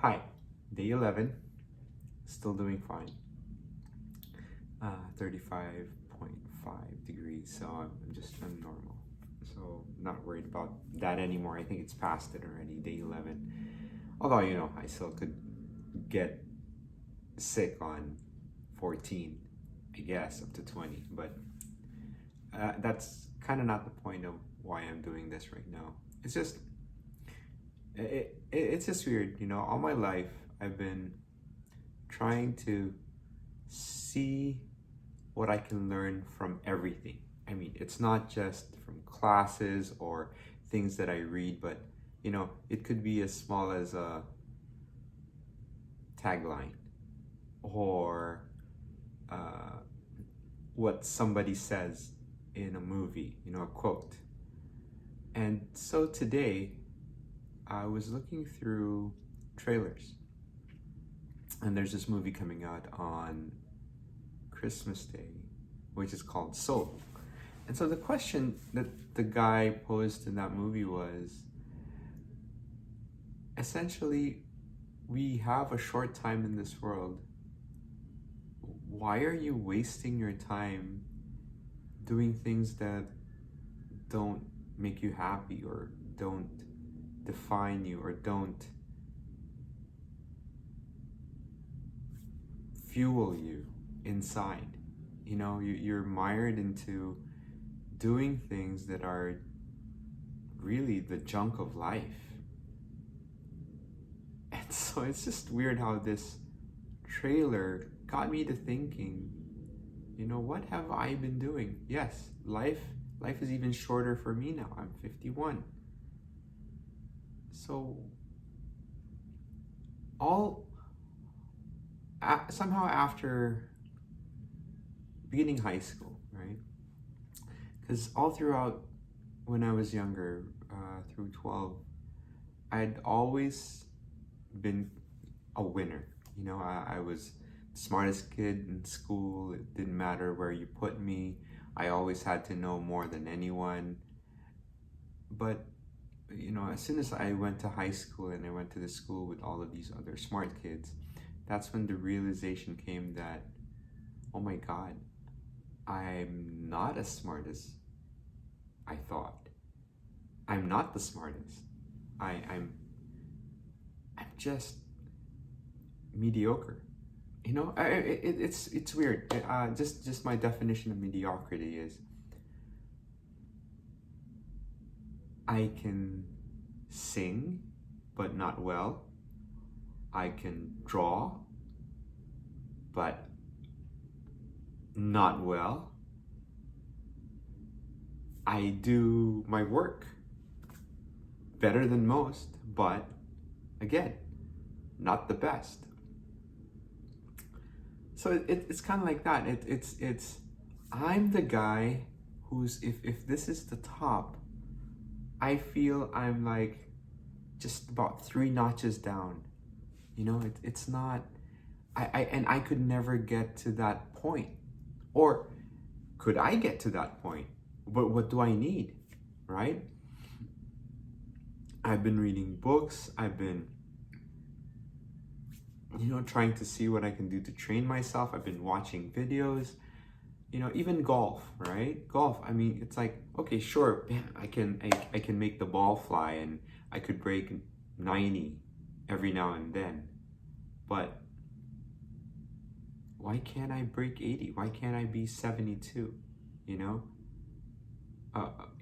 Hi, day 11, still doing fine. 35.5 degrees, so I'm normal. So not worried about that anymore. I think it's past it already, day 11. Although, I still could get sick on 14, I guess, up to 20. But that's kind of not the point of why I'm doing this right now. It's just weird, all my life I've been trying to see what I can learn from everything. I mean, it's not just from classes or things that I read, but it could be as small as a tagline or what somebody says in a movie, a quote. And so today I was looking through trailers, and there's this movie coming out on Christmas Day, which is called Soul. And so the question that the guy posed in that movie was essentially, we have a short time in this world. Why are you wasting your time doing things that don't make you happy or don't define you or don't fuel you inside? You're mired into doing things that are really the junk of life. And so it's just weird how this trailer got me to thinking, what have I been doing? Yes, life is even shorter for me now. I'm 51. So somehow after beginning high school, right? Because all throughout when I was younger, through 12, I'd always been a winner. I was the smartest kid in school. It didn't matter where you put me. I always had to know more than anyone. But, as soon as I went to high school and I went to the school with all of these other smart kids, that's when the realization came that, oh my God, I'm not as smart as I thought. I'm not the smartest. I'm just mediocre. It's weird. Just my definition of mediocrity is I can sing, but not well. I can draw, but not well. I do my work better than most, but again, not the best. So it's kind of like that. It's I'm the guy who's, if this is the top, I feel I'm like just about 3 notches down. It's not, I could never get to that point. Or could I get to that point? But what do I need, right? I've been reading books. I've been, trying to see what I can do to train myself. I've been watching videos, even golf, right? Golf, I mean, it's like, okay, sure, I can make the ball fly and I could break 90 every now and then. But why can't I break 80? Why can't I be 72?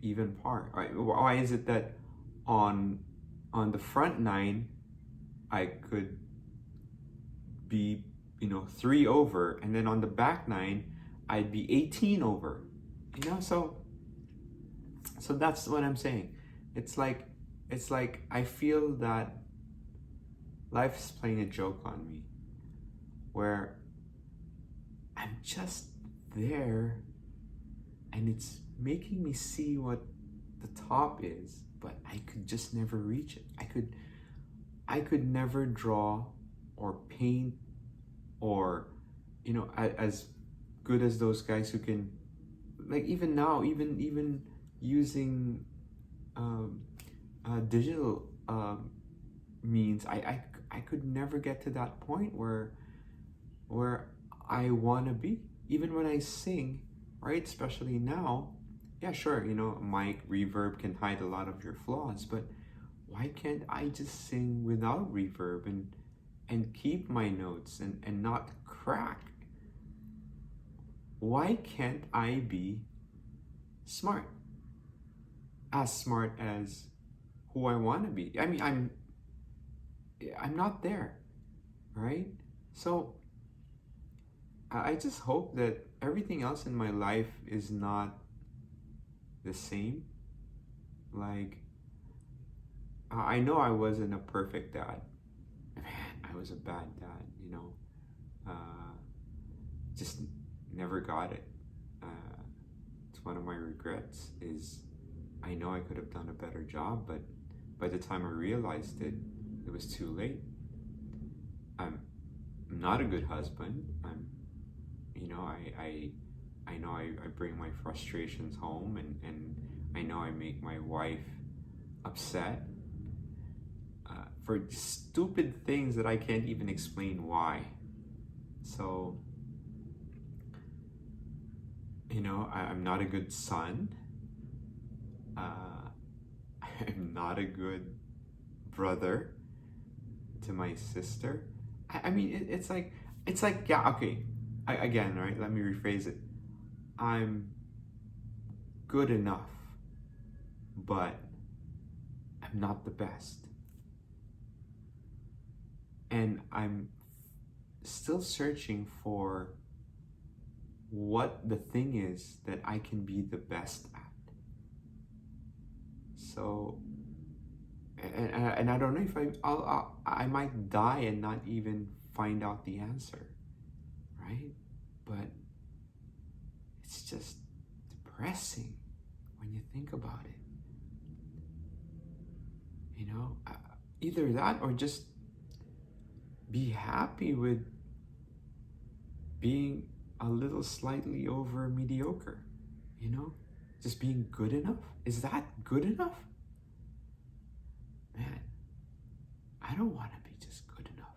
Even par. Why is it that on the front 9 I could be 3 over, and then on the back 9 I'd be 18 over? So that's what I'm saying. It's like I feel that life's playing a joke on me, where I'm just there and it's making me see what the top is, but I could just never reach it. I could never draw or paint or as good as those guys who can, like, even now, even using digital means I could never get to that point where I want to be. Even when I sing, right? Especially now, yeah, sure, mic reverb can hide a lot of your flaws, but why can't I just sing without reverb and keep my notes and not crack? Why can't I be smart? As smart as who I want to be. I mean, I'm not there, right? So I just hope that everything else in my life is not the same. Like, I know I wasn't a perfect dad. Man, I was a bad dad, just never got it. It's one of my regrets is I know I could have done a better job, but by the time I realized it, it was too late. I'm not a good husband. I know I bring my frustrations home, and I know I make my wife upset for stupid things that I can't even explain why. So, I'm not a good son. I'm not a good brother to my sister. I mean, it's like, yeah, okay. Again, right? Let me rephrase it. I'm good enough, but I'm not the best. And I'm still searching for what the thing is that I can be the best at. So, and I don't know if I might die and not even find out the answer, right? But it's just depressing when you think about it. Either that or just be happy with being a little slightly over mediocre, just being good enough. Is that good enough? Man, I don't want to be just good enough.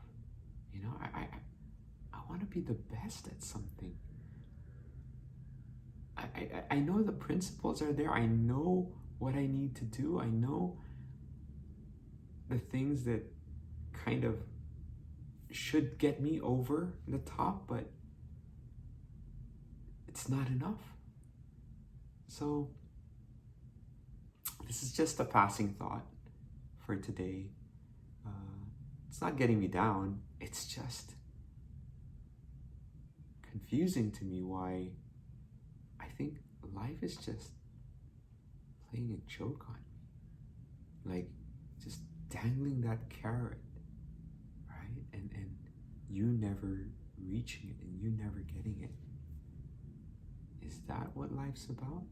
I want to be the best at something. I know the principles are there. I know what I need to do. I know the things that kind of should get me over the top, but it's not enough. So this is just a passing thought for today. It's not getting me down. It's just confusing to me why I think life is just playing a joke on me. Like, just dangling that carrot, right? And you never reaching it and you never getting it. Is that what life's about?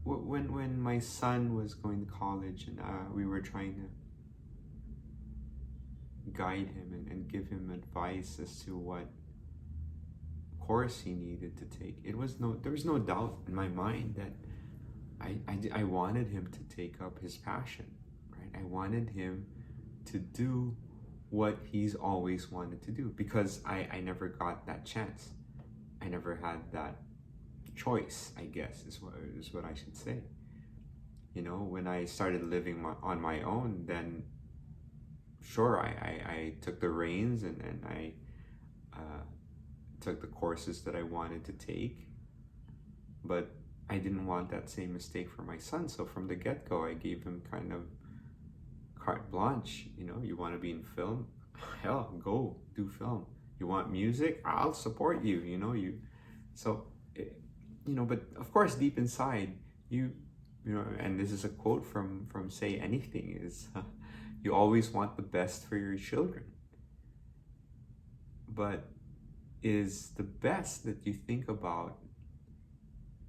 When my son was going to college and we were trying to guide him and give him advice as to what course he needed to take, there was no doubt in my mind that I wanted him to take up his passion, right? I wanted him to do what he's always wanted to do, because I never got that chance. I never had that choice, I guess is what I should say. When I started living on my own, then sure, I took the reins and I took the courses that I wanted to take, but I didn't want that same mistake for my son. So from the get-go, I gave him kind of carte blanche. You want to be in film? Hell, go do film. You want music? I'll support you. But of course, deep inside, and this is a quote from Say Anything, is you always want the best for your children. But is the best that you think about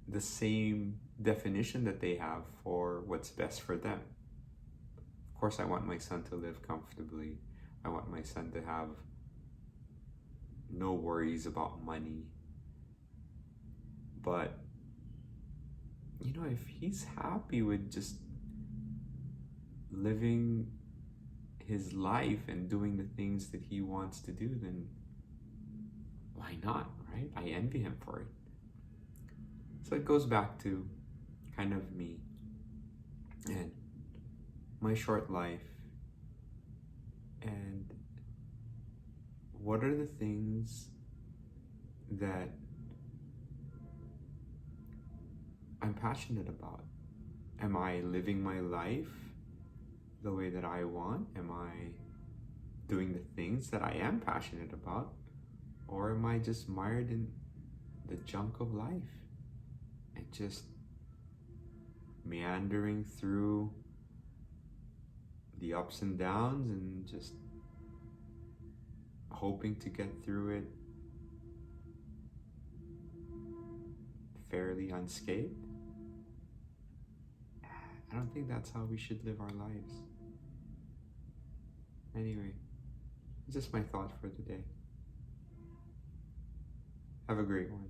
the same definition that they have for what's best for them? Of course, I want my son to live comfortably. I want my son to have no worries about money. But, if he's happy with just living his life and doing the things that he wants to do, then why not, right? I envy him for it. So it goes back to kind of me and my short life, and what are the things that I'm passionate about? Am I living my life the way that I want? Am I doing the things that I am passionate about? Or am I just mired in the junk of life and just meandering through the ups and downs and just hoping to get through it fairly unscathed? I don't think that's how we should live our lives. Anyway, just my thought for the day. Have a great one.